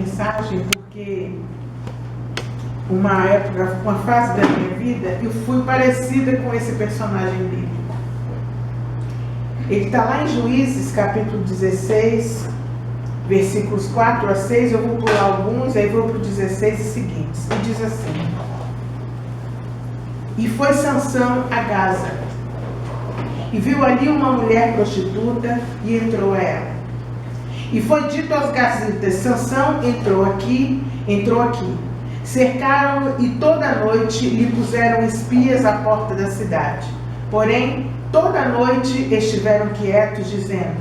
mensagem porque uma época, uma fase da minha vida, eu fui parecida com esse personagem bíblico. Ele está lá em Juízes, capítulo 16, versículos 4 a 6, eu vou pular alguns, aí vou para o 16 e seguintes. E diz assim: E foi Sansão a Gaza, e viu ali uma mulher prostituta, e entrou a ela. E foi dito aos gazitas: Sansão entrou aqui. Cercaram-no e toda noite lhe puseram espias à porta da cidade. Porém, toda noite estiveram quietos, dizendo: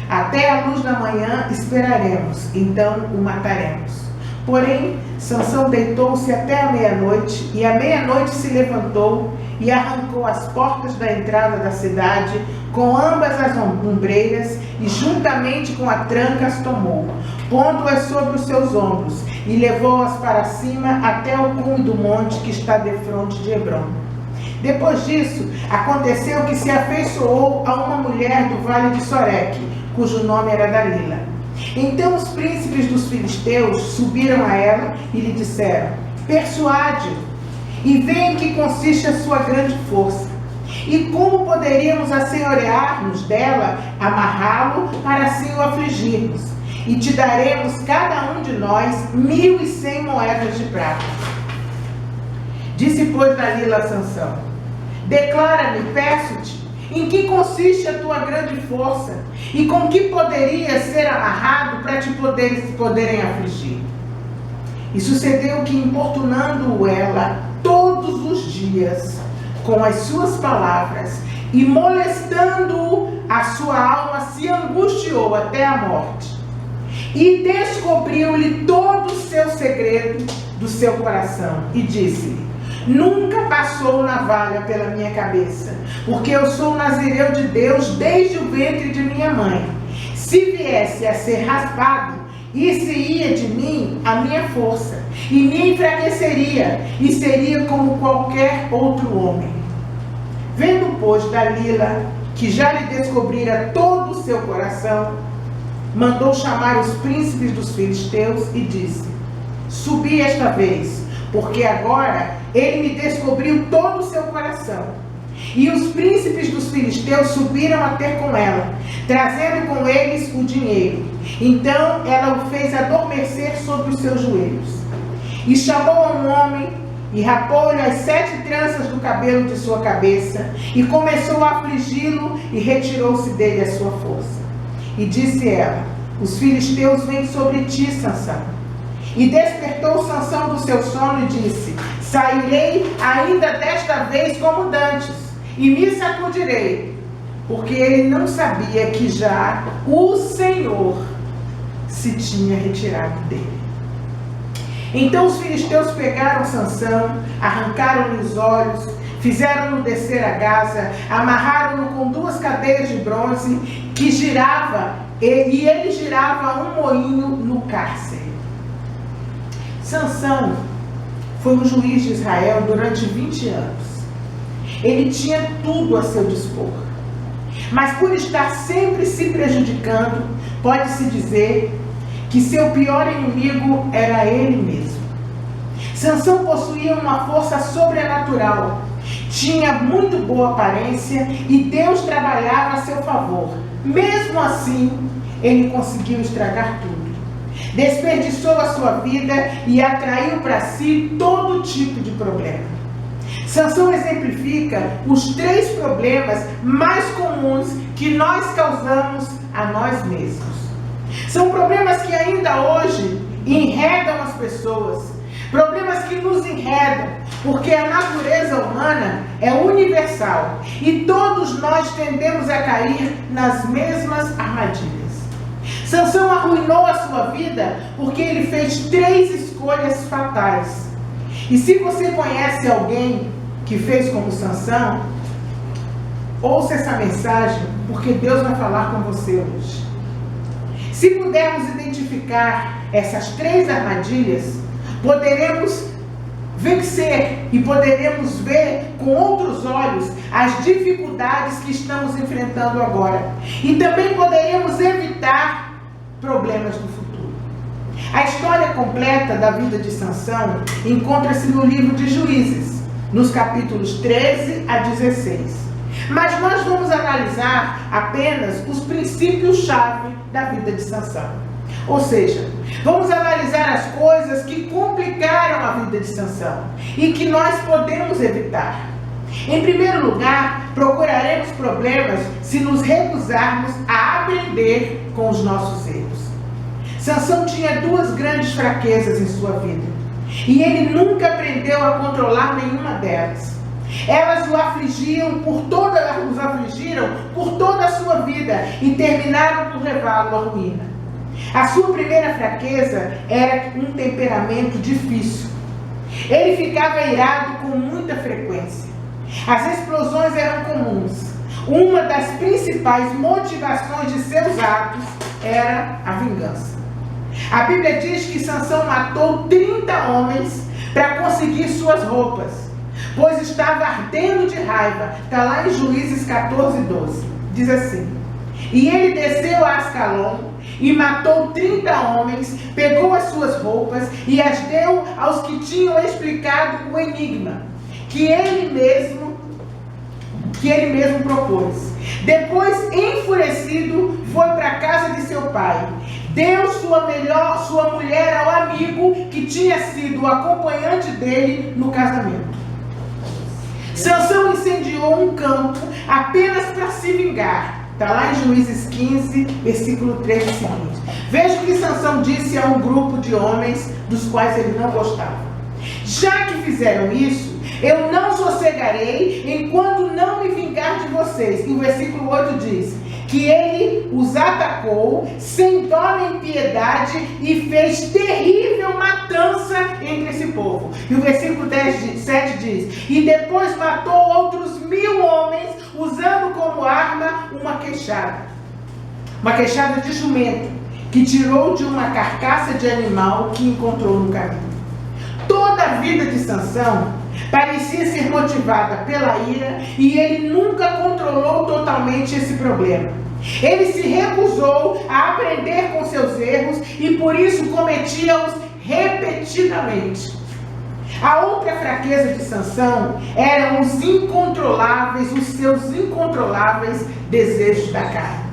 Até a luz da manhã esperaremos, então o mataremos. Porém, Sansão deitou-se até a meia-noite, e à meia-noite se levantou e arrancou as portas da entrada da cidade com ambas as ombreiras, e juntamente com a tranca as tomou, pondo-as sobre os seus ombros, e levou-as para cima até o cume do monte que está defronte de Hebrom. Depois disso, aconteceu que se afeiçoou a uma mulher do vale de Soreque, cujo nome era Dalila. Então os príncipes dos filisteus subiram a ela e lhe disseram: Persuade-o, e vê em que consiste a sua grande força. E como poderíamos assenhorear-nos dela, amarrá-lo para assim o afligirmos? E te daremos cada um de nós 1.100 moedas de prata. Disse, pois, Dalila a Sansão: Declara-me, peço-te, em que consiste a tua grande força, e com que poderias ser amarrado para te poderem afligir? E sucedeu que, importunando-o ela todos os dias com as suas palavras, e molestando-o, a sua alma se angustiou até a morte. E descobriu-lhe todo o seu segredo do seu coração, e disse-lhe: Nunca passou navalha pela minha cabeça, porque eu sou nazireu de Deus desde o ventre de minha mãe. Se viesse a ser raspado, isso ia de mim a minha força, e me enfraqueceria, e seria como qualquer outro homem. Vendo, pois, Dalila, que já lhe descobrira todo o seu coração, mandou chamar os príncipes dos filisteus e disse: Subi esta vez, porque agora ele me descobriu todo o seu coração. E os príncipes dos filisteus subiram a ter com ela, trazendo com eles o dinheiro. Então ela o fez adormecer sobre os seus joelhos. E chamou a um homem, e rapou-lhe as 7 tranças do cabelo de sua cabeça, e começou a afligi-lo, e retirou-se dele a sua força. E disse ela: Os filisteus vêm sobre ti, Sansão. E despertou Sansão do seu sono e disse: Sairei ainda desta vez como dantes, e me sacudirei, porque ele não sabia que já o Senhor se tinha retirado dele. Então os filisteus pegaram Sansão, arrancaram-lhe os olhos, fizeram-no descer a Gaza, amarraram-no com 2 cadeias de bronze que girava, e ele girava um moinho no cárcere. Sansão foi um juiz de Israel durante 20 anos. Ele tinha tudo a seu dispor. Mas por estar sempre se prejudicando, pode-se dizer que seu pior inimigo era ele mesmo. Sansão possuía uma força sobrenatural, tinha muito boa aparência e Deus trabalhava a seu favor. Mesmo assim, ele conseguiu estragar tudo. Desperdiçou a sua vida e atraiu para si todo tipo de problema. Sansão exemplifica os 3 problemas mais comuns que nós causamos a nós mesmos. São problemas que ainda hoje enredam as pessoas, problemas que nos enredam, porque a natureza humana é universal e todos nós tendemos a cair nas mesmas armadilhas. Sansão arruinou a sua vida porque ele fez 3 escolhas fatais. E se você conhece alguém que fez como Sansão, ouça essa mensagem, porque Deus vai falar com você hoje. Se pudermos identificar essas 3 armadilhas, poderemos vencer e poderemos ver com outros olhos as dificuldades que estamos enfrentando agora. E também poderemos evitar problemas no futuro. A história completa da vida de Sansão encontra-se no livro de Juízes, nos capítulos 13 a 16. Mas nós vamos analisar apenas os princípios-chave da vida de Sansão. Ou seja, vamos analisar as coisas que complicaram a vida de Sansão e que nós podemos evitar. Em primeiro lugar, procuraremos problemas se nos recusarmos a aprender com os nossos erros. Sansão tinha duas grandes fraquezas em sua vida, e ele nunca aprendeu a controlar nenhuma delas. Elas os afligiram por toda a sua vida e terminaram por levá-lo à ruína. A sua primeira fraqueza era um temperamento difícil. Ele ficava irado com muita frequência. As explosões eram comuns. Uma das principais motivações de seus atos era a vingança. A Bíblia diz que Sansão matou 30 homens para conseguir suas roupas, pois estava ardendo de raiva. Está lá em Juízes 14:12. Diz assim: e ele desceu a Ascalon e matou 30 homens, pegou as suas roupas e as deu aos que tinham explicado o enigma que ele mesmo propôs. Depois, enfurecido, foi para a casa de seu pai. Deu sua mulher ao amigo que tinha sido o acompanhante dele no casamento. Sansão incendiou um campo apenas para se vingar. Está lá em Juízes 15, versículo 3 e seguinte. Veja o que Sansão disse a um grupo de homens dos quais ele não gostava. Já que fizeram isso, eu não sossegarei enquanto não me vingar de vocês. E o versículo 8 diz que ele os atacou sem dó nem piedade e fez terrível matança entre esse povo. E o versículo 7 diz: e depois matou outros 1000 homens usando como arma uma queixada de jumento, que tirou de uma carcaça de animal que encontrou no caminho. Toda a vida de Sansão parecia ser motivada pela ira e ele nunca controlou totalmente esse problema. Ele se recusou a aprender com seus erros e por isso cometia-os repetidamente. A outra fraqueza de Sansão eram os seus incontroláveis desejos da carne.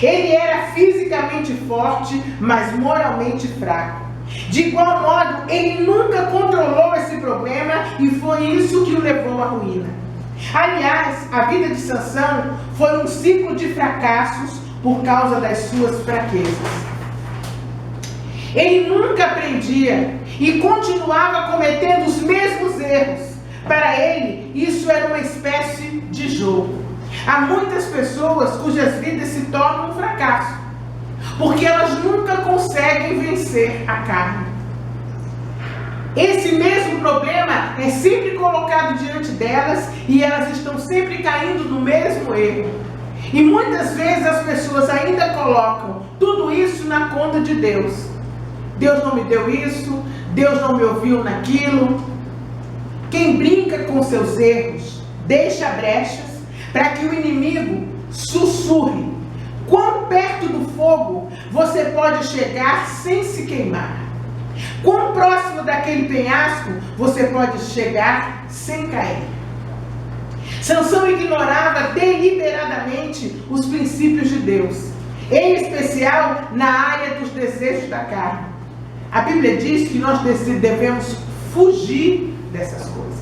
Ele era fisicamente forte, mas moralmente fraco. De igual modo, ele nunca controlou esse problema e foi isso que o levou à ruína. Aliás, a vida de Sansão foi um ciclo de fracassos por causa das suas fraquezas. Ele nunca aprendia e continuava cometendo os mesmos erros. Para ele, isso era uma espécie de jogo. Há muitas pessoas cujas vidas se tornam um fracasso, porque elas nunca conseguem vencer a carne. Esse mesmo problema é sempre colocado diante delas e elas estão sempre caindo no mesmo erro. E muitas vezes as pessoas ainda colocam tudo isso na conta de Deus. Deus não me deu isso, Deus não me ouviu naquilo. Quem brinca com seus erros deixa brechas para que o inimigo sussurre quão perto do fogo você pode chegar sem se queimar. Quão próximo daquele penhasco você pode chegar sem cair. Sansão ignorava deliberadamente os princípios de Deus, em especial na área dos desejos da carne. A Bíblia diz que nós devemos fugir dessas coisas.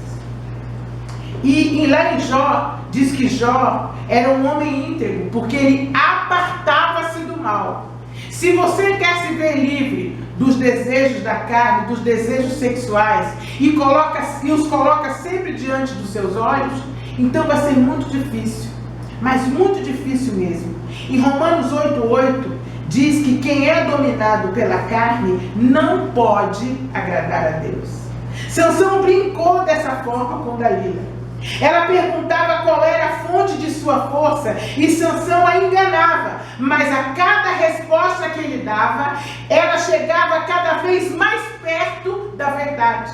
E lá em Jó, diz que Jó era um homem íntegro, porque ele apartava-se do mal. Se você quer se ver livre dos desejos da carne, dos desejos sexuais, e os coloca sempre diante dos seus olhos, então vai ser muito difícil, mas muito difícil mesmo. Em Romanos 8:8 diz que quem é dominado pela carne não pode agradar a Deus. Sansão brincou dessa forma com Dalila. Ela perguntava qual era a fonte de sua força e Sansão a enganava, mas a cada resposta que ele dava, ela chegava cada vez mais perto da verdade.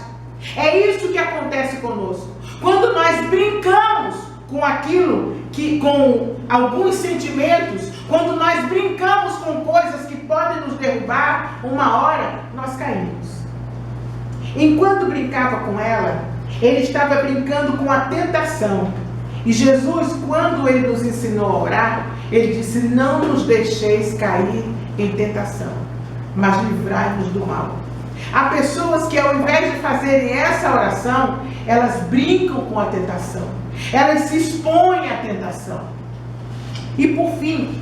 É isso que acontece conosco. Quando nós brincamos com aquilo, com alguns sentimentos, quando nós brincamos com coisas que podem nos derrubar, uma hora nós caímos. Enquanto brincava com ela, ele estava brincando com a tentação. E Jesus, quando ele nos ensinou a orar, ele disse: não nos deixeis cair em tentação, mas livrai-nos do mal. Há pessoas que, ao invés de fazerem essa oração, elas brincam com a tentação, elas se expõem à tentação. E por fim,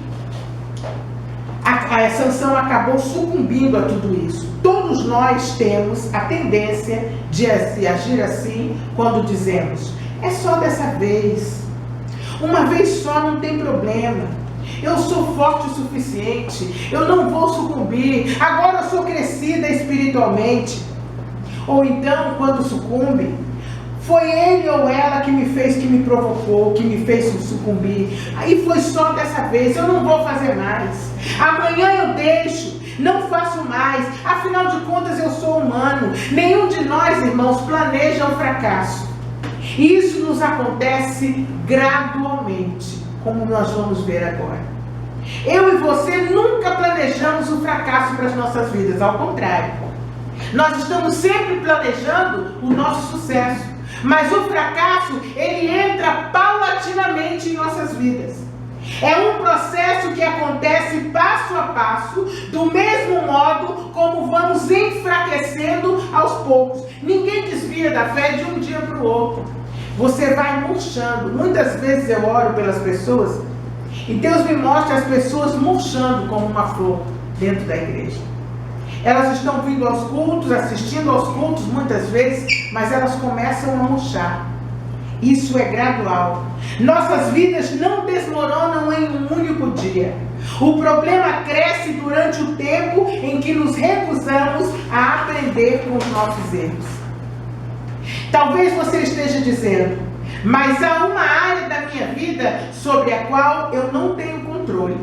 a Sansão acabou sucumbindo a tudo isso. Todos nós temos a tendência de agir assim quando dizemos: é só dessa vez, uma vez só não tem problema, eu sou forte o suficiente, eu não vou sucumbir, agora eu sou crescida espiritualmente. Ou então, quando sucumbe, foi ele ou ela que me fez, que me provocou, que me fez sucumbir. Aí foi só dessa vez, eu não vou fazer mais. Amanhã eu deixo, não faço mais. Afinal de contas, eu sou humano. Nenhum de nós, irmãos, planeja o fracasso. E isso nos acontece gradualmente, como nós vamos ver agora. Eu e você nunca planejamos o fracasso para as nossas vidas, ao contrário. Nós estamos sempre planejando o nosso sucesso. Mas o fracasso, ele entra paulatinamente em nossas vidas. É um processo que acontece passo a passo, do mesmo modo como vamos enfraquecendo aos poucos. Ninguém desvia da fé de um dia para o outro. Você vai murchando. Muitas vezes eu oro pelas pessoas e Deus me mostra as pessoas murchando como uma flor dentro da igreja. Elas estão vindo aos cultos, assistindo aos cultos muitas vezes, mas elas começam a murchar. Isso é gradual. Nossas vidas não desmoronam em um único dia. O problema cresce durante o tempo em que nos recusamos a aprender com os nossos erros. Talvez você esteja dizendo: mas há uma área da minha vida sobre a qual eu não tenho controle.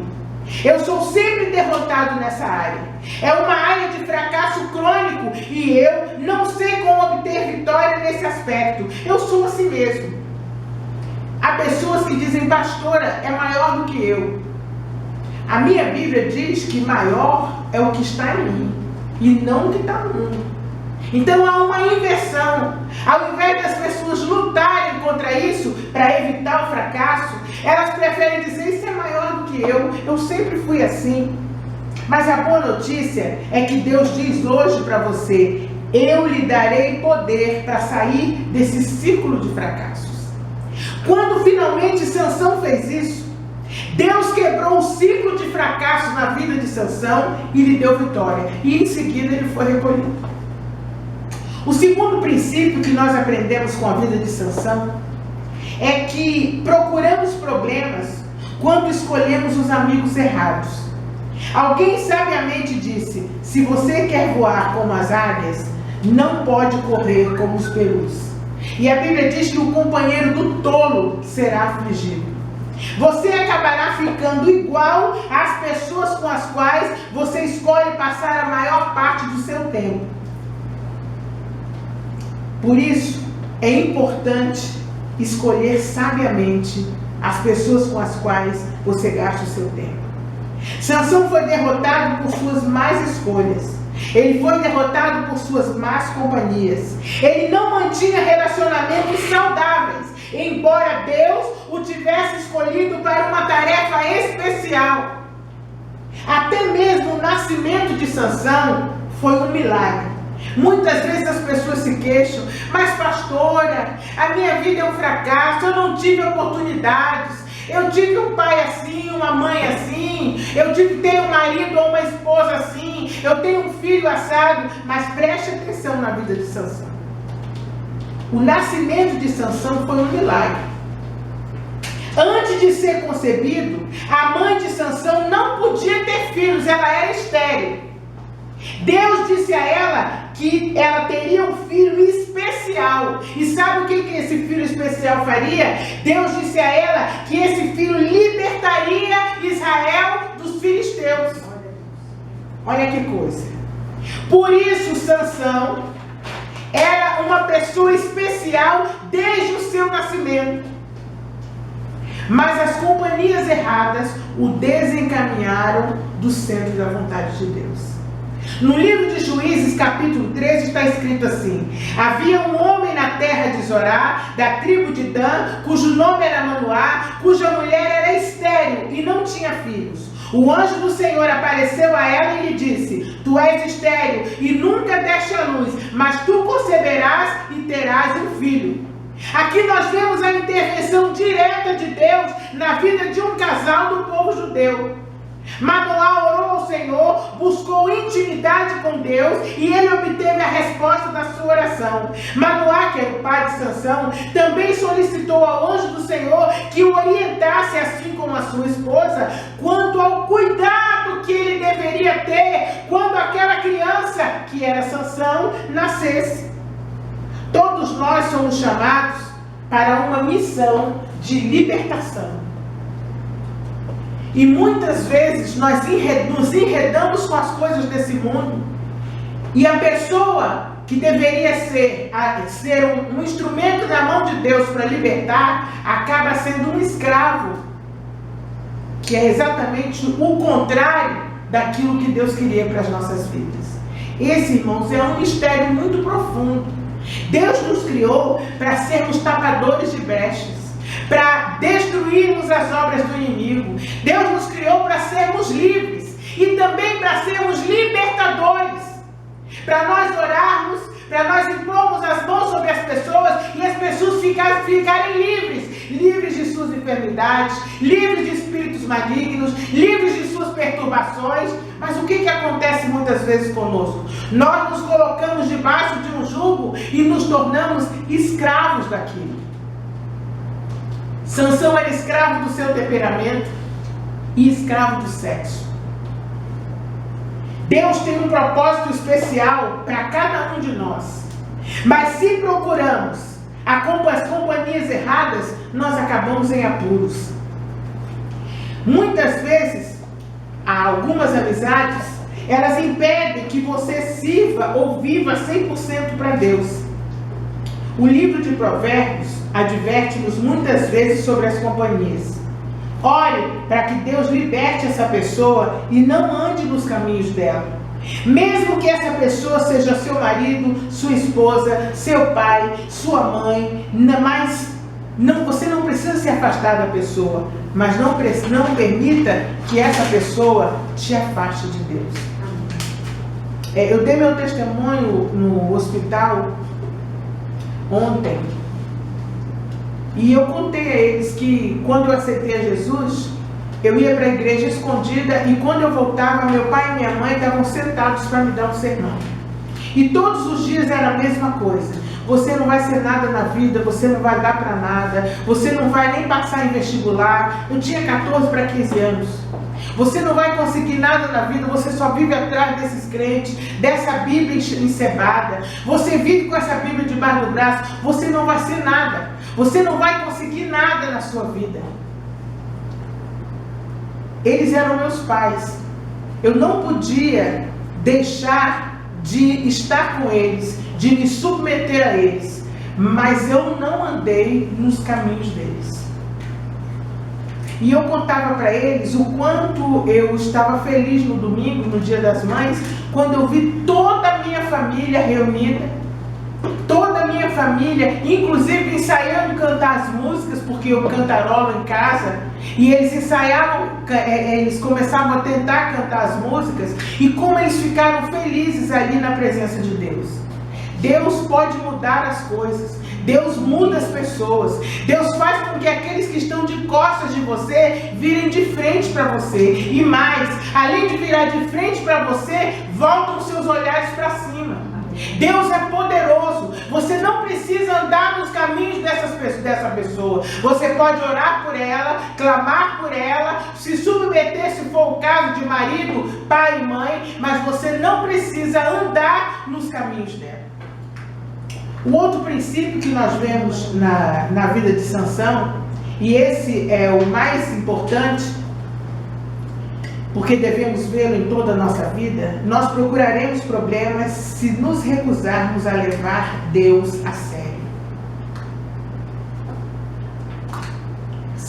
Eu sou sempre derrotado nessa área. É uma área de fracasso crônico e eu não sei como obter vitória nesse aspecto. Eu sou assim mesmo. Há pessoas que dizem: pastora, é maior do que eu. A minha Bíblia diz que maior é o que está em mim e não o que está no mundo. Então há uma inversão. Ao invés das pessoas lutarem contra isso para evitar o fracasso, elas preferem dizer: isso é maior do que eu sempre fui assim. Mas a boa notícia é que Deus diz hoje para você: eu lhe darei poder para sair desse círculo de fracassos. Quando finalmente Sansão fez isso, Deus quebrou o ciclo de fracasso na vida de Sansão e lhe deu vitória. E em seguida ele foi recolhido. O segundo princípio que nós aprendemos com a vida de Sansão é que procuramos problemas quando escolhemos os amigos errados. Alguém sabiamente disse: se você quer voar como as águias, não pode correr como os perus. E a Bíblia diz que o companheiro do tolo será afligido. Você acabará ficando igual às pessoas com as quais você escolhe passar a maior parte do seu tempo. Por isso, é importante escolher sabiamente as pessoas com as quais você gasta o seu tempo. Sansão foi derrotado por suas más escolhas. Ele foi derrotado por suas más companhias. Ele não mantinha relacionamentos saudáveis, embora Deus o tivesse escolhido para uma tarefa especial. Até mesmo o nascimento de Sansão foi um milagre. Muitas vezes as pessoas se queixam: mas pastora, a minha vida é um fracasso, eu não tive oportunidades, eu tive um pai assim, uma mãe assim, eu tive ter um marido ou uma esposa assim, eu tenho um filho assado. Mas preste atenção na vida de Sansão. O nascimento de Sansão foi um milagre. Antes de ser concebido, a mãe de Sansão não podia ter filhos, ela era estéril. Deus disse a ela que ela teria um filho especial. E sabe o que esse filho especial faria? Deus disse a ela que esse filho libertaria Israel dos filisteus. Olha que coisa. Por isso Sansão era uma pessoa especial desde o seu nascimento. Mas as companhias erradas o desencaminharam do centro da vontade de Deus. No livro de Juízes, capítulo 13, está escrito assim: havia um homem na terra de Zorá, da tribo de Dan, cujo nome era Manoá, cuja mulher era estéril e não tinha filhos. O anjo do Senhor apareceu a ela e lhe disse: tu és estéril e nunca deste à luz, mas tu conceberás e terás um filho. Aqui nós vemos a intervenção direta de Deus na vida de um casal do povo judeu. Manoá orou ao Senhor, buscou intimidade com Deus e ele obteve a resposta da sua oração. Manoá, que era o pai de Sansão, também solicitou ao anjo do Senhor que o orientasse, assim como a sua esposa, quanto ao cuidado que ele deveria ter quando aquela criança, que era Sansão, nascesse. Todos nós somos chamados para uma missão de libertação. E muitas vezes nós nos enredamos com as coisas desse mundo. E a pessoa que deveria ser um instrumento na mão de Deus para libertar, acaba sendo um escravo. Que é exatamente o contrário daquilo que Deus queria para as nossas vidas. Esse, irmãos, é um mistério muito profundo. Deus nos criou para sermos tapadores de brechas, para destruirmos as obras do inimigo. Deus nos criou para sermos livres e também para sermos libertadores, para nós orarmos, para nós impormos as mãos sobre as pessoas e as pessoas ficarem livres de suas enfermidades, livres de espíritos malignos, livres de suas perturbações. Mas o que acontece muitas vezes conosco? Nós nos colocamos debaixo de um jugo e nos tornamos escravos daquilo. Sansão era escravo do seu temperamento e escravo do sexo. Deus tem um propósito especial para cada um de nós. Mas se procuramos as companhias erradas, nós acabamos em apuros. Muitas vezes, algumas amizades, elas impedem que você sirva ou viva 100% para Deus. O livro de Provérbios adverte-nos muitas vezes sobre as companhias. Ore para que Deus liberte essa pessoa e não ande nos caminhos dela. Mesmo que essa pessoa seja seu marido, sua esposa, seu pai, sua mãe, você não precisa se afastar da pessoa, mas não permita que essa pessoa te afaste de Deus. Eu dei meu testemunho no hospital ontem. E eu contei a eles que quando eu aceitei a Jesus, eu ia para a igreja escondida e quando eu voltava, meu pai e minha mãe estavam sentados para me dar um sermão. E todos os dias era a mesma coisa. Você não vai ser nada na vida, você não vai dar para nada, você não vai nem passar em vestibular. Eu tinha 14 para 15 anos. Você não vai conseguir nada na vida, você só vive atrás desses crentes, dessa Bíblia encebada. Você vive com essa Bíblia debaixo do braço, você não vai ser nada. Você não vai conseguir nada na sua vida. Eles eram meus pais. Eu não podia deixar de estar com eles, de me submeter a eles. Mas eu não andei nos caminhos deles. E eu contava para eles o quanto eu estava feliz no domingo, no Dia das Mães, quando eu vi toda a minha família reunida. Toda a minha família, inclusive ensaiando cantar as músicas, porque eu cantarolo em casa, e eles ensaiavam, eles começavam a tentar cantar as músicas, e como eles ficaram felizes ali na presença de Deus. Deus pode mudar as coisas, Deus muda as pessoas, Deus faz com que aqueles que estão de costas de você virem de frente para você, e mais, além de virar de frente para você, voltam seus olhares para cima. Deus é poderoso. Você não precisa andar nos caminhos dessa pessoa. Você pode orar por ela, clamar por ela, se submeter se for o caso de marido, pai e mãe, mas você não precisa andar nos caminhos dela. O outro princípio que nós vemos na vida de Sansão, e esse é o mais importante, porque devemos vê-lo em toda a nossa vida, nós procuraremos problemas se nos recusarmos a levar Deus a sério.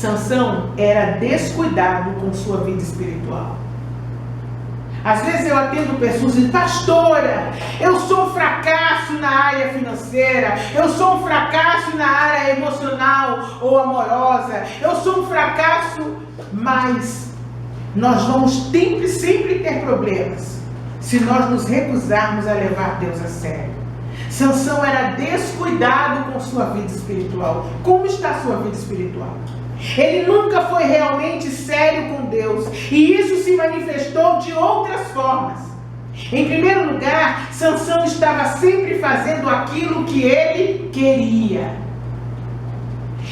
Sansão era descuidado com sua vida espiritual. Às vezes eu atendo pessoas e digo: pastora, eu sou um fracasso na área financeira, eu sou um fracasso na área emocional ou amorosa, eu sou um fracasso, mas nós vamos sempre ter problemas se nós nos recusarmos a levar Deus a sério. Sansão era descuidado com sua vida espiritual. Como está a sua vida espiritual? Ele nunca foi realmente sério com Deus, e isso se manifestou de outras formas. Em primeiro lugar, Sansão estava sempre fazendo aquilo que ele queria.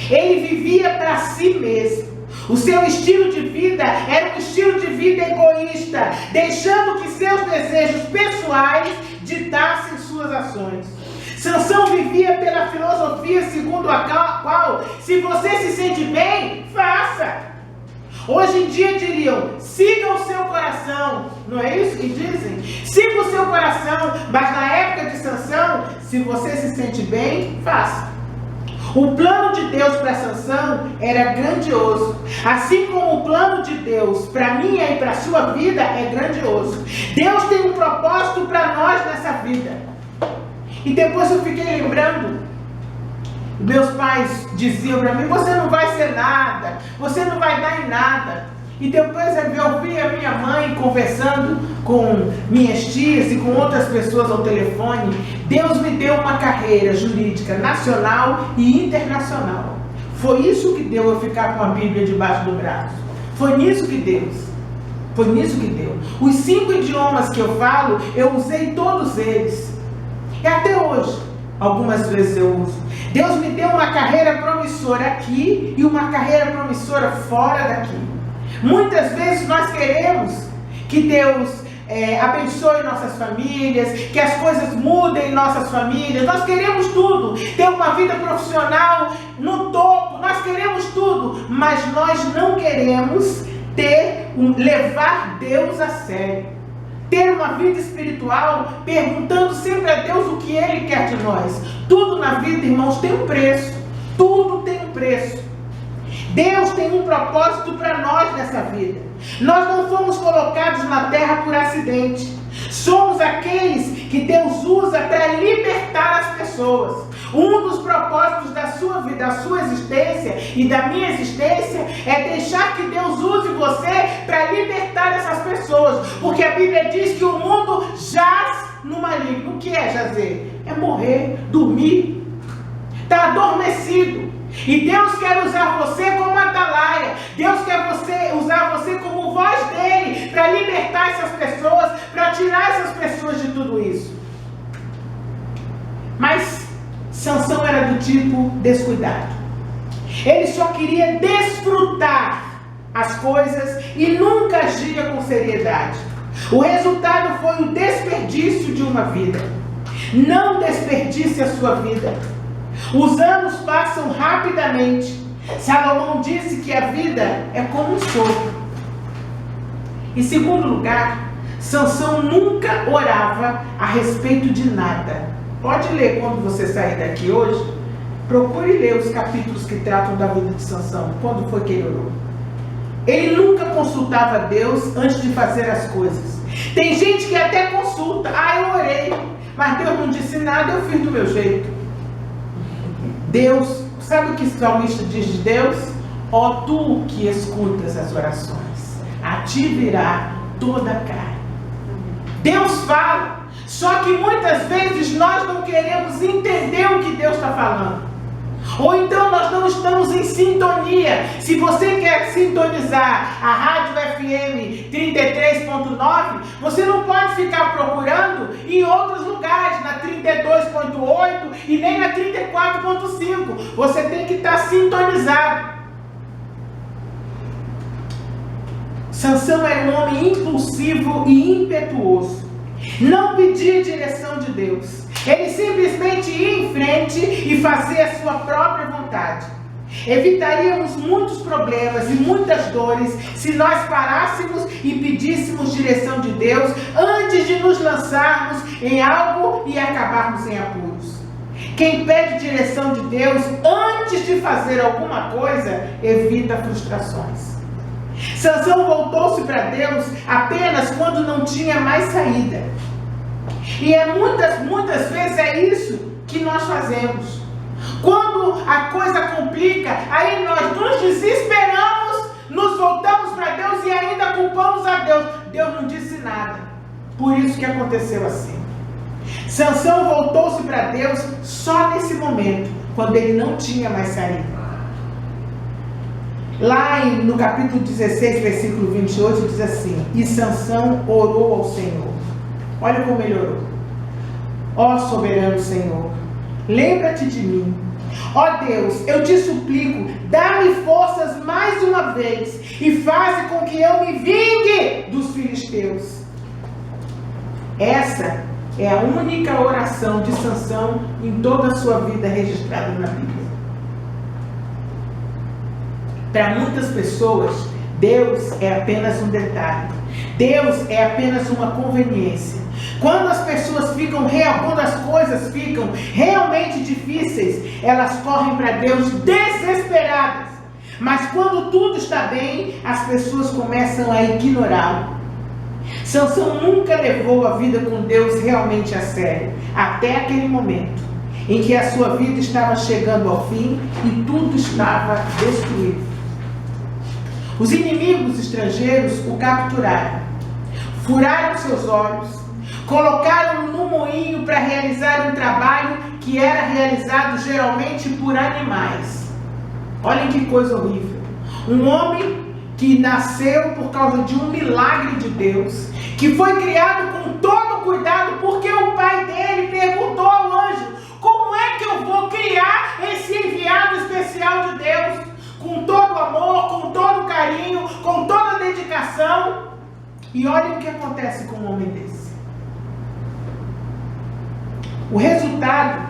Ele vivia para si mesmo. O seu estilo de vida era um estilo de vida egoísta, deixando que seus desejos pessoais ditassem suas ações. Sansão vivia pela filosofia segundo a qual, se você se sente bem, faça. Hoje em dia diriam: siga o seu coração. Não é isso que dizem? Siga o seu coração. Mas na época de Sansão, se você se sente bem, faça. O plano de Deus para Sansão era grandioso. Assim como o plano de Deus para minha e para a sua vida é grandioso. Deus tem um propósito para nós nessa vida. E depois eu fiquei lembrando, meus pais diziam para mim: você não vai ser nada, você não vai dar em nada. E depois eu vi a minha mãe conversando com minhas tias e com outras pessoas ao telefone. Deus me deu uma carreira jurídica nacional e internacional. Foi isso que deu eu ficar com a Bíblia debaixo do braço. Foi nisso que deu. Os 5 idiomas que eu falo, eu usei todos eles. E até hoje, algumas vezes eu uso. Deus me deu uma carreira promissora aqui e uma carreira promissora fora daqui. Muitas vezes nós queremos que Deus abençoe nossas famílias, que as coisas mudem em nossas famílias. Nós queremos tudo, ter uma vida profissional no topo, nós queremos tudo, mas nós não queremos levar Deus a sério. Ter uma vida espiritual, perguntando sempre a Deus o que Ele quer de nós. Tudo na vida, irmãos, tem um preço. Tudo tem um preço. Deus tem um propósito para nós nessa vida. Nós não fomos colocados na terra por acidente. Somos aqueles que Deus usa para libertar as pessoas. Um dos propósitos da sua vida, da sua existência e da minha existência é deixar que Deus use você para libertar essas pessoas. Porque a Bíblia diz que o mundo jaz no maligno. O que é jazer? É morrer, dormir. Está adormecido. E Deus quer usar você como atalaia. Deus quer usar você como voz dele para libertar essas pessoas, para tirar essas pessoas de tudo isso. Mas Sansão era do tipo descuidado. Ele só queria desfrutar as coisas e nunca agia com seriedade. O resultado foi o desperdício de uma vida. Não desperdice a sua vida. Os anos passam rapidamente. Salomão disse que a vida é como um sopro. Em segundo lugar, Sansão nunca orava a respeito de nada. Pode ler quando você sair daqui hoje. Procure ler os capítulos que tratam da vida de Sansão. Quando foi que ele orou? Ele nunca consultava Deus antes de fazer as coisas. Tem gente que até consulta. Eu orei, mas Deus não disse nada, eu fiz do meu jeito. Deus, sabe o que o salmista diz de Deus? Ó tu que escutas as orações, a ti virá toda a carne. Deus fala, só que muitas vezes nós não queremos entender o que Deus está falando. Ou então nós não estamos em sintonia. Se você quer sintonizar a Rádio FM 33.9, você não pode ficar procurando em outros lugares, na 32.8 e nem na 34.5. Você tem que estar sintonizado. Sansão era um homem impulsivo e impetuoso. Não pedia direção de Deus. Ele simplesmente ia em frente e fazia a sua própria vontade. Evitaríamos muitos problemas e muitas dores se nós parássemos e pedíssemos direção de Deus antes de nos lançarmos em algo e acabarmos em apuros. Quem pede direção de Deus antes de fazer alguma coisa, evita frustrações. Sansão voltou-se para Deus apenas quando não tinha mais saída. E muitas vezes é isso que nós fazemos. Quando a coisa complica, aí nós nos desesperamos, nos voltamos para Deus e ainda culpamos a Deus. Deus não disse nada. Por isso que aconteceu assim. Sansão voltou-se para Deus só nesse momento, quando ele não tinha mais saída. Lá no capítulo 16, versículo 28, diz assim: e Sansão orou ao Senhor. Olha como ele orou. Ó soberano Senhor, lembra-te de mim. Ó Deus, eu te suplico, dá-me forças mais uma vez e faze com que eu me vingue dos filisteus. Essa é a única oração de Sansão em toda a sua vida registrada na Bíblia. Para muitas pessoas, Deus é apenas um detalhe. Deus é apenas uma conveniência. Quando as coisas ficam realmente difíceis, elas correm para Deus desesperadas. Mas quando tudo está bem, as pessoas começam a ignorá-lo. Sansão nunca levou a vida com Deus realmente a sério, até aquele momento em que a sua vida estava chegando ao fim e tudo estava destruído. Os inimigos estrangeiros o capturaram, furaram seus olhos, colocaram-no no moinho para realizar um trabalho que era realizado geralmente por animais. Olhem que coisa horrível. Um homem que nasceu por causa de um milagre de Deus, que foi criado com todo cuidado, porque o pai dele perguntou ao anjo: como é que eu vou criar esse enviado especial de Deus? Com todo amor, com todo carinho, com toda dedicação. E olhem o que acontece com um homem desse. O resultado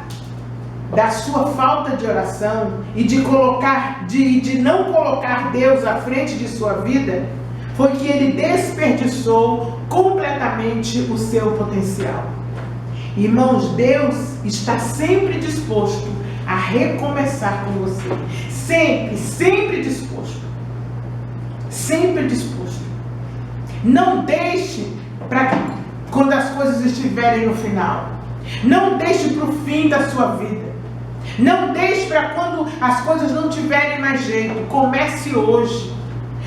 da sua falta de oração e de não colocar Deus à frente de sua vida foi que ele desperdiçou completamente o seu potencial. Irmãos, Deus está sempre disposto a recomeçar com você. Sempre disposto. Sempre disposto. Não deixe para quando as coisas estiverem no final. Não deixe para o fim da sua vida. Não deixe para quando as coisas não tiverem mais jeito. Comece hoje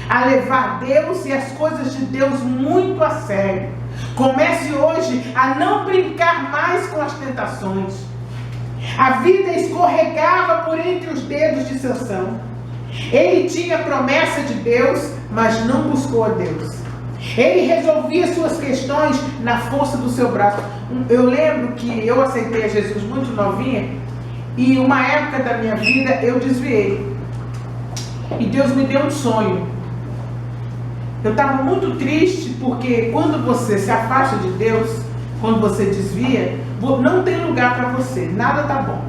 a levar Deus e as coisas de Deus muito a sério. Comece hoje a não brincar mais com as tentações. A vida escorregava por entre os dedos de Sansão. Ele tinha promessa de Deus, mas não buscou a Deus. Ele resolvia suas questões na força do seu braço. Eu lembro que eu aceitei a Jesus muito novinha e uma época da minha vida eu desviei. E Deus me deu um sonho. Eu estava muito triste porque quando você se afasta de Deus, quando você desvia, não tem lugar para você, nada tá bom.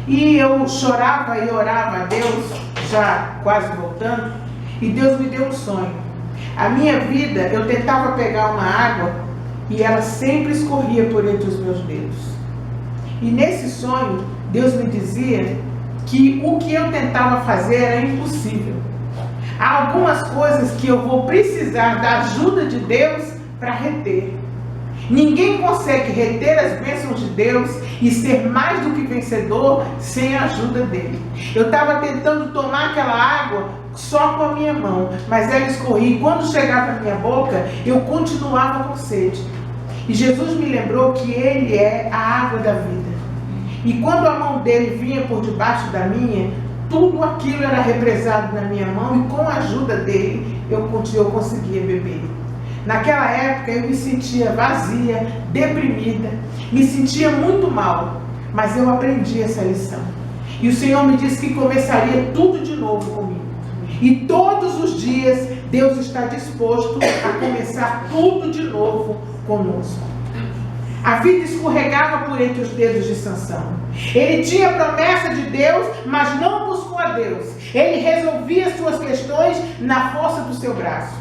E eu chorava e orava a Deus, já quase voltando, e Deus me deu um sonho. A minha vida, eu tentava pegar uma água e ela sempre escorria por entre os meus dedos. E nesse sonho, Deus me dizia que o que eu tentava fazer era impossível. Há algumas coisas que eu vou precisar da ajuda de Deus para reter. Ninguém consegue reter as bênçãos de Deus e ser mais do que vencedor sem a ajuda dele. Eu estava tentando tomar aquela água só com a minha mão, mas ela escorria e quando chegava na minha boca, eu continuava com sede. E Jesus me lembrou que Ele é a água da vida. E quando a mão dele vinha por debaixo da minha, tudo aquilo era represado na minha mão e com a ajuda dele eu conseguia beber. Naquela época eu me sentia vazia, deprimida, me sentia muito mal, mas eu aprendi essa lição. E o Senhor me disse que começaria tudo de novo comigo. E todos os dias Deus está disposto a começar tudo de novo conosco. A vida escorregava por entre os dedos de Sansão. Ele tinha promessa de Deus, mas não buscou a Deus. Ele resolvia suas questões na força do seu braço.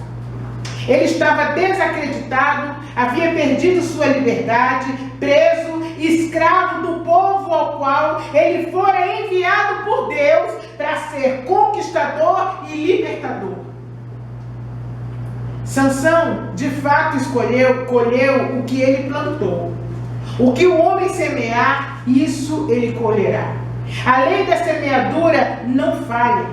Ele estava desacreditado, havia perdido sua liberdade, preso escravo do povo ao qual ele fora enviado por Deus para ser conquistador e libertador. Sansão, de fato, colheu o que ele plantou. O que o homem semear, isso ele colherá. A lei da semeadura não falha.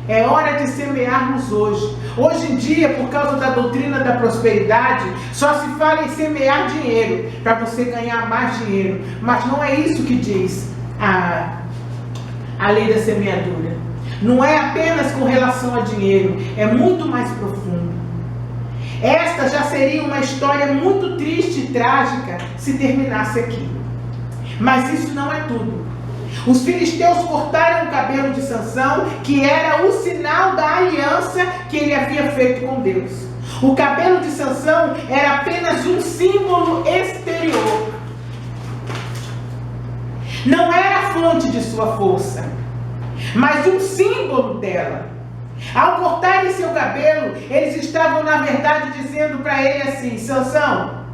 É hora de semearmos hoje. Hoje em dia, por causa da doutrina da prosperidade, só se fala em semear dinheiro, para você ganhar mais dinheiro. Mas não é isso que diz a lei da semeadura. Não é apenas com relação a dinheiro, é muito mais profundo. Esta já seria uma história muito triste e trágica se terminasse aqui. Mas isso não é tudo. Os filisteus cortaram o cabelo de Sansão, que era o sinal da aliança que ele havia feito com Deus. O cabelo de Sansão era apenas um símbolo exterior. Não era a fonte de sua força, mas um símbolo dela. Ao cortarem seu cabelo, eles estavam, na verdade, dizendo para ele assim: Sansão,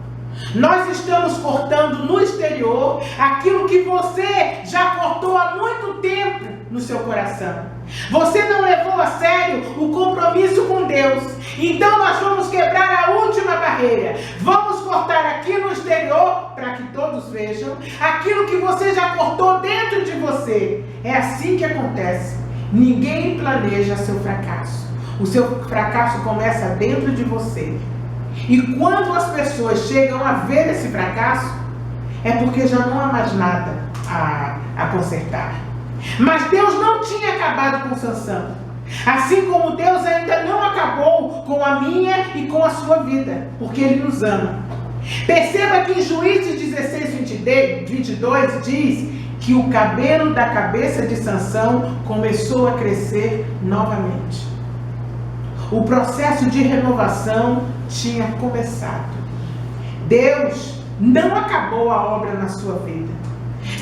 nós estamos cortando no exterior aquilo que você já cortou há muito tempo no seu coração. Você não levou a sério o compromisso com Deus. Então nós vamos quebrar a última barreira. Vamos cortar aqui no exterior, para que todos vejam, aquilo que você já cortou dentro de você. É assim que acontece. Ninguém planeja seu fracasso. O seu fracasso começa dentro de você. E quando as pessoas chegam a ver esse fracasso, é porque já não há mais nada a consertar. Mas Deus não tinha acabado com Sansão. Assim como Deus ainda não acabou com a minha e com a sua vida, porque Ele nos ama. Perceba que em Juízes 16, 22 diz que o cabelo da cabeça de Sansão começou a crescer novamente. O processo de renovação tinha começado. Deus não acabou a obra na sua vida.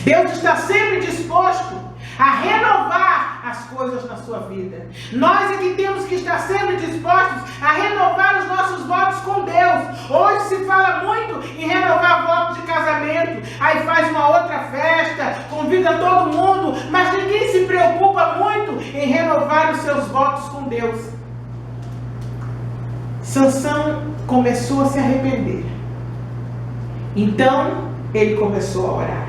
Deus está sempre disposto a renovar as coisas na sua vida. Nós é que temos que estar sempre dispostos a renovar os nossos votos com Deus. Hoje se fala muito em renovar voto de casamento, aí faz uma outra festa, convida todo mundo, mas ninguém se preocupa muito em renovar os seus votos com Deus. Sansão começou a se arrepender. Então ele começou a orar.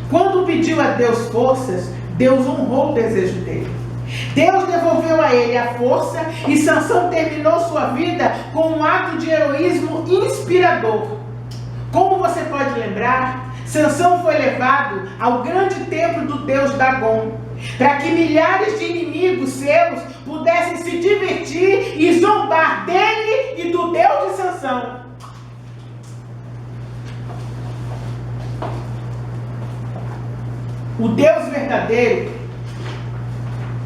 Quando pediu a Deus forças, Deus honrou o desejo dele. Deus devolveu a ele a força e Sansão terminou sua vida com um ato de heroísmo inspirador. Como você pode lembrar, Sansão foi levado ao grande templo do deus Dagon, para que milhares de inimigos seus pudessem se divertir e zombar dele e do Deus de Sansão. O Deus verdadeiro.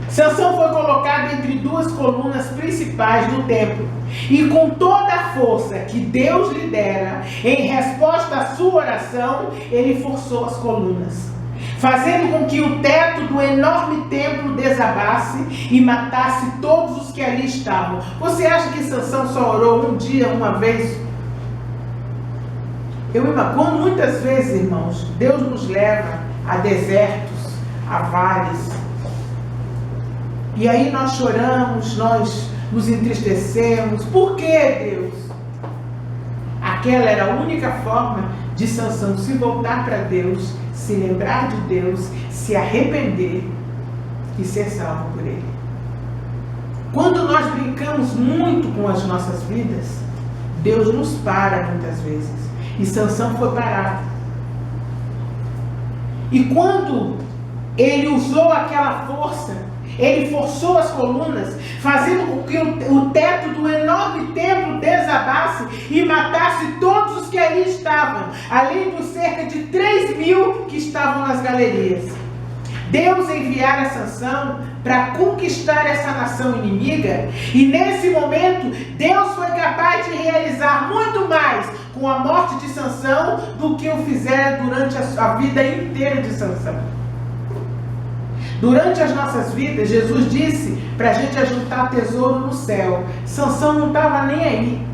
Sansão foi colocado entre duas colunas principais do templo, e com toda a força que Deus lhe dera, em resposta à sua oração, ele forçou as colunas, fazendo com que o teto do enorme templo desabasse e matasse todos os que ali estavam. Você acha que Sansão só orou um dia, uma vez? Quando muitas vezes, irmãos, Deus nos leva a desertos, a vales, e aí nós choramos, nós nos entristecemos. Por que, Deus? Aquela era a única forma de Sansão se voltar para Deus, se lembrar de Deus, se arrepender e ser salvo por Ele. Quando nós brincamos muito com as nossas vidas, Deus nos para muitas vezes. E Sansão foi parado. E quando ele usou aquela força, ele forçou as colunas, fazendo com que o teto do enorme templo desabasse e matasse todos os que ali estavam, além dos cerca de 3.000 que estavam nas galerias. Deus enviara Sansão para conquistar essa nação inimiga, e nesse momento Deus foi capaz de realizar muito mais com a morte de Sansão do que o fizera durante a vida inteira de Sansão. Durante as nossas vidas, Jesus disse para a gente ajuntar tesouro no céu. Sansão não estava nem aí.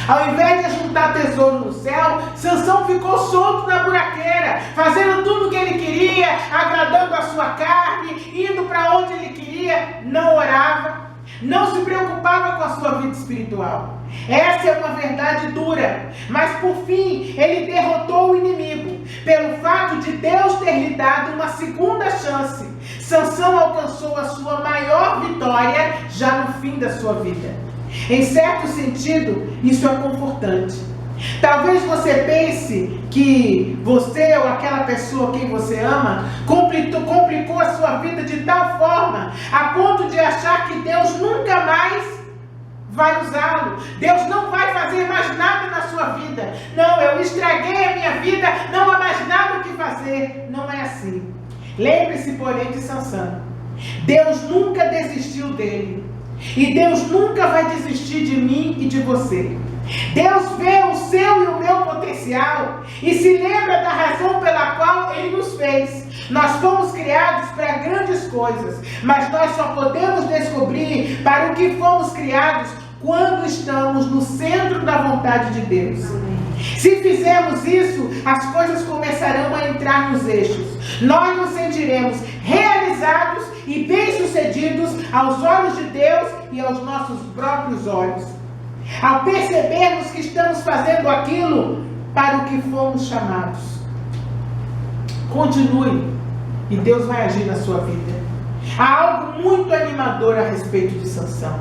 Ao invés de juntar tesouro no céu, Sansão ficou solto na buraqueira, fazendo tudo o que ele queria, agradando a sua carne, indo para onde ele queria, não orava, não se preocupava com a sua vida espiritual. Essa é uma verdade dura, mas por fim ele derrotou o inimigo, pelo fato de Deus ter lhe dado uma segunda chance. Sansão alcançou a sua maior vitória já no fim da sua vida. Em certo sentido, isso é confortante. Talvez você pense que você ou aquela pessoa quem você ama complicou a sua vida de tal forma a ponto de achar que Deus nunca mais vai usá-lo. Deus não vai fazer mais nada na sua vida. Não, eu estraguei a minha vida, não há mais nada o que fazer. Não é assim. Lembre-se, porém, de Sansão. Deus nunca desistiu dele. E Deus nunca vai desistir de mim e de você. Deus vê o seu e o meu potencial e se lembra da razão pela qual Ele nos fez. Nós fomos criados para grandes coisas, mas nós só podemos descobrir para o que fomos criados quando estamos no centro da vontade de Deus. Se fizermos isso, as coisas começarão a entrar nos eixos. Nós nos sentiremos realizados e bem-sucedidos aos olhos de Deus e aos nossos próprios olhos. Ao percebermos que estamos fazendo aquilo para o que fomos chamados. Continue e Deus vai agir na sua vida. Há algo muito animador a respeito de Sansão.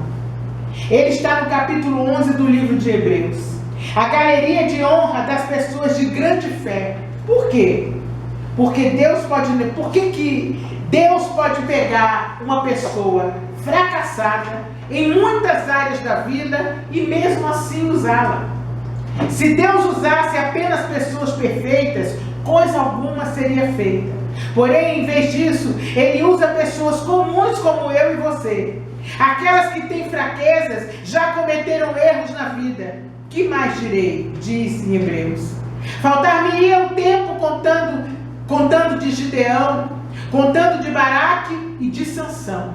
Ele está no capítulo 11 do livro de Hebreus. A galeria de honra das pessoas de grande fé. Por quê? Porque Deus pode... Por que Deus pode pegar uma pessoa fracassada em muitas áreas da vida e mesmo assim usá-la? Se Deus usasse apenas pessoas perfeitas, coisa alguma seria feita. Porém, em vez disso, Ele usa pessoas comuns como eu e você. Aquelas que têm fraquezas, já cometeram erros na vida. Que mais direi? Diz em Hebreus. Faltar-me-ia o tempo contando de Gideão, contando de Baraque e de Sansão,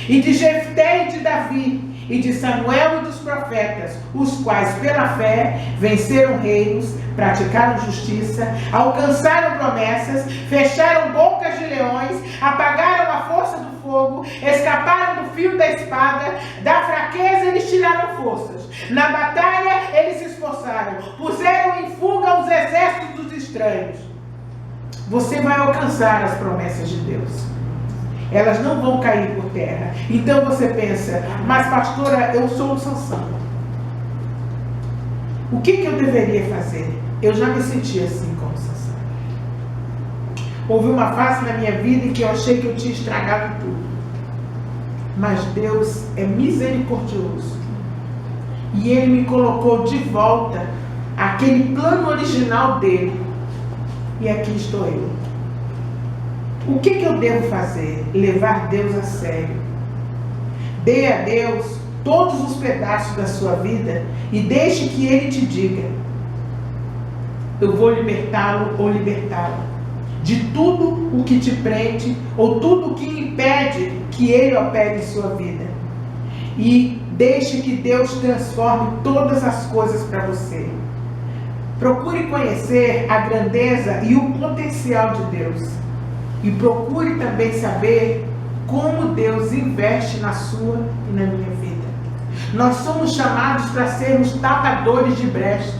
e de Jefté e de Davi, e de Samuel e dos profetas, os quais pela fé venceram reinos, praticaram justiça, alcançaram promessas, fecharam bocas de leões, apagaram a força do fogo, escaparam do fio da espada, da fraqueza eles tiraram forças, na batalha eles se esforçaram, puseram em fuga os exércitos dos estranhos. Você vai alcançar as promessas de Deus. Elas não vão cair por terra. Então você pensa, mas pastora, eu sou o Sansão. O que eu deveria fazer? Eu já me senti assim como Sansão. Houve uma fase na minha vida em que eu achei que eu tinha estragado tudo. Mas Deus é misericordioso. E Ele me colocou de volta àquele plano original dele. E aqui estou eu. O que eu devo fazer? Levar Deus a sério. Dê a Deus todos os pedaços da sua vida e deixe que Ele te diga: eu vou libertá-lo ou libertá-la de tudo o que te prende ou tudo o que impede que Ele opere em sua vida. E deixe que Deus transforme todas as coisas para você. Procure conhecer a grandeza e o potencial de Deus. E procure também saber como Deus investe na sua e na minha vida. Nós somos chamados para sermos tapadores de brecha.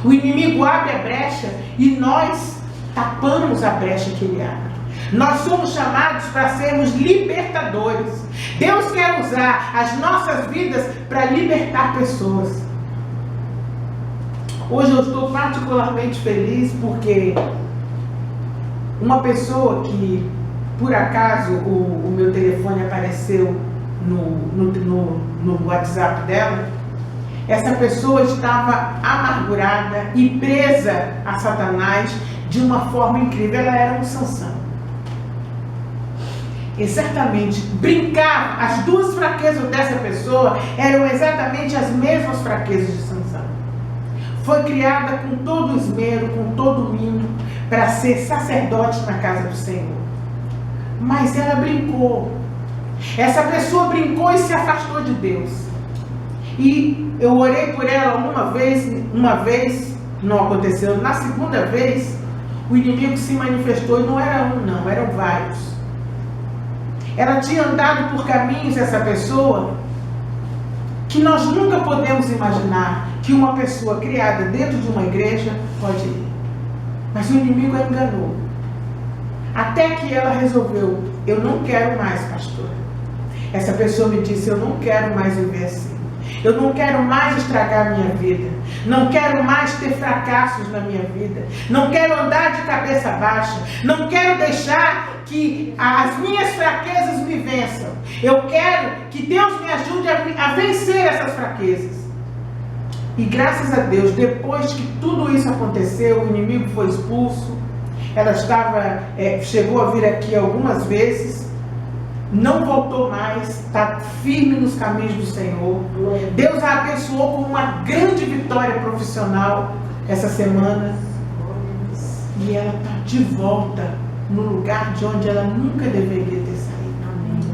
O inimigo abre a brecha e nós tapamos a brecha que ele abre. Nós somos chamados para sermos libertadores. Deus quer usar as nossas vidas para libertar pessoas. Hoje eu estou particularmente feliz porque uma pessoa que, por acaso, o meu telefone apareceu no WhatsApp dela, essa pessoa estava amargurada e presa a Satanás de uma forma incrível. Ela era um Sansão. E certamente brincava, as duas fraquezas dessa pessoa eram exatamente as mesmas fraquezas de Sansão. Foi criada com todo o esmero, com todo o mimo, para ser sacerdote na casa do Senhor. Mas ela brincou. Essa pessoa brincou e se afastou de Deus. E eu orei por ela uma vez, não aconteceu. Na segunda vez, o inimigo se manifestou e não era um, não, eram vários. Ela tinha andado por caminhos, essa pessoa, que nós nunca podemos imaginar que uma pessoa criada dentro de uma igreja pode ir. Mas o inimigo a enganou. Até que ela resolveu: eu não quero mais, pastora. Essa pessoa me disse: eu não quero mais viver assim. Eu não quero mais estragar a minha vida. Não quero mais ter fracassos na minha vida. Não quero andar de cabeça baixa. Não quero deixar que as minhas fraquezas me vençam. Eu quero que Deus me ajude a vencer essas fraquezas. E graças a Deus, depois que tudo isso aconteceu, o inimigo foi expulso. Ela chegou a vir aqui algumas vezes. Não voltou mais, está firme nos caminhos do Senhor. Deus a abençoou com uma grande vitória profissional essa semana. E ela está de volta no lugar de onde ela nunca deveria ter saído.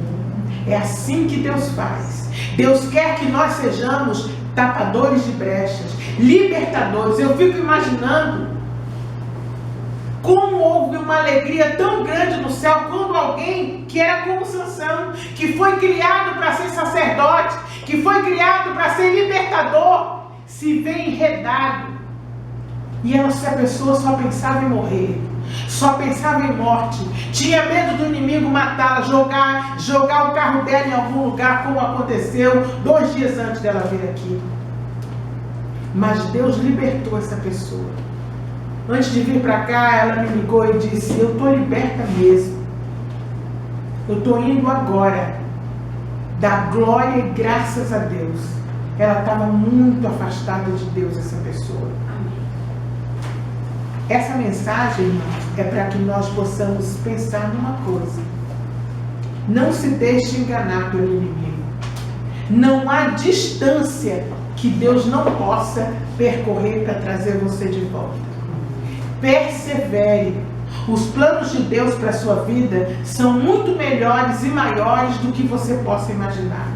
É assim que Deus faz. Deus quer que nós sejamos tapadores de brechas, libertadores. Eu fico imaginando como houve uma alegria tão grande no céu quando alguém que era como Sansão, que foi criado para ser sacerdote, que foi criado para ser libertador, se vê enredado. E essa pessoa só pensava em morrer, só pensava em morte, tinha medo do inimigo matá-la, jogar o carro dela em algum lugar, como aconteceu 2 dias antes dela vir aqui. Mas Deus libertou essa pessoa. Antes de vir para cá, ela me ligou e disse: eu estou liberta mesmo. Eu estou indo agora. Dar glória e graças a Deus. Ela estava muito afastada de Deus, essa pessoa. Essa mensagem, irmãos, é para que nós possamos pensar numa coisa. Não se deixe enganar pelo inimigo. Não há distância que Deus não possa percorrer para trazer você de volta. Persevere. Os planos de Deus para a sua vida são muito melhores e maiores do que você possa imaginar.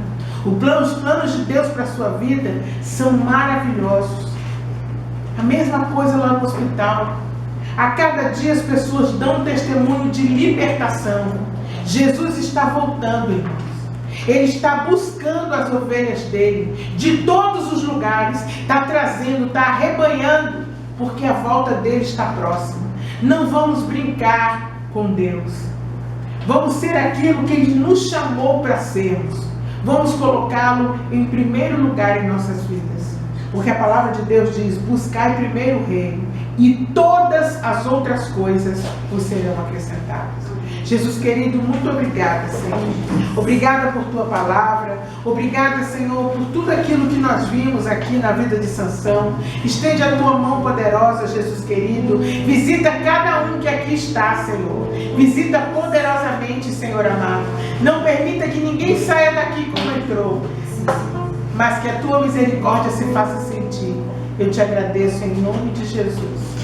Os planos de Deus para a sua vida são maravilhosos. A mesma coisa lá no hospital. A cada dia as pessoas dão testemunho de libertação. Jesus está voltando, irmãos. Ele está buscando as ovelhas dele de todos os lugares, está trazendo, está arrebanhando, porque a volta dele está próxima. Não vamos brincar com Deus. Vamos ser aquilo que Ele nos chamou para sermos. Vamos colocá-lo em primeiro lugar em nossas vidas. Porque a palavra de Deus diz: buscai primeiro o reino, e todas as outras coisas vos serão acrescentadas. Jesus querido, muito obrigada, Senhor. Obrigada por Tua palavra. Obrigada, Senhor, por tudo aquilo que nós vimos aqui na vida de Sansão. Estende a Tua mão poderosa, Jesus querido. Visita cada um que aqui está, Senhor. Visita poderosamente, Senhor amado. Não permita que ninguém saia daqui como entrou, mas que a Tua misericórdia se faça sentir. Eu te agradeço em nome de Jesus.